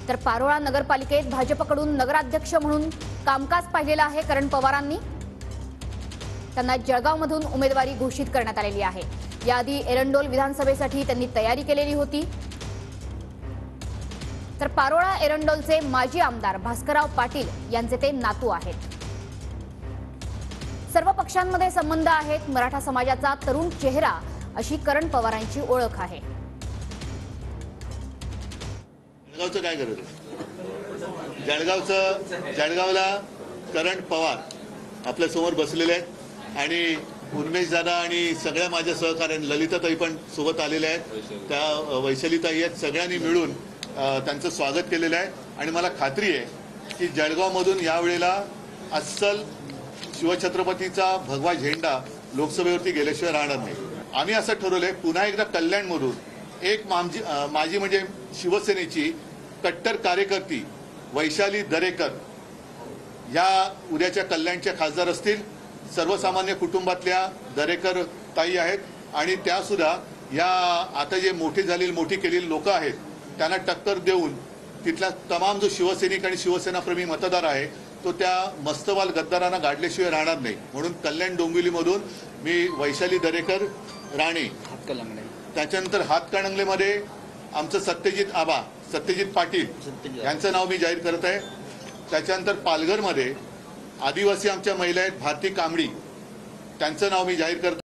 तर पारोळा नगरपालिकेत भाजपकडून नगराध्यक्ष म्हणून कामकाज पाहिलेलं आहे करण पवारांनी। त्यांना जळगावमधून उमेदवारी घोषित करण्यात आलेली आहे। याआधी एरंडोल विधानसभेसाठी त्यांनी तयारी केलेली होती। तर पारोळा एरंडोलचे माजी आमदार भास्करराव पाटील यांचे ते नातू आहेत। सर्व पक्षांमध्ये संबंध आहेत। मराठा समाजाचा तरुण चेहरा अशी करण पवारांची ओळख आहे। जळगावचं काय गरज आहे? जळगावला करण पवार आपल्या समोर बसलेले आहेत आणि उर्मेश दादा आणि सगळ्या माझ्या सहकार्यांनी ललिताताई पण सोबत आलेल्या आहेत, त्या वैशालीताई आहेत, सगळ्यांनी मिळून त्यांचं स्वागत केलेलं आहे। आणि मला खात्री आहे की जळगावमधून यावेळेला अस्सल शिवछत्रपतीचा भगवा झेंडा लोकसभेवरती गेल्याशिवाय राहणार नाही। आम्ही असं ठरवलंय पुन्हा एकदा कल्याणमधून एक माझी म्हणजे शिवसेनेची कट्टर कार्यकर्ती वैशाली दरेकर या उद्याच्या कल्याणच्या खासदार असतील। सर्वसामान्य कुटुंबातल्या दरेकर ताई आहेत आणि त्या सुद्धा या आता जे मोठी केलेली लोक आहेत त्यांना टक्कर देऊन तिथला तमाम जो शिवसैनिक आणि शिवसेनाप्रेमी मतदार आहे तो त्या मस्तवाल गद्दारांना गाडल्याशिवाय राहणार नाही। म्हणून कल्याण डोंबिवलीमधून मी वैशाली दरेकर राणे, त्याच्यानंतर हातकणंगलेमध्ये आमचं सत्यजित पाटील यांचं नाव मी जाहीर करत आहे। त्याच्यानंतर पालघरमध्ये आदिवासी आमच्या महिला आहेत भारती कांबडी, त्यांचं नाव मी जाहीर करत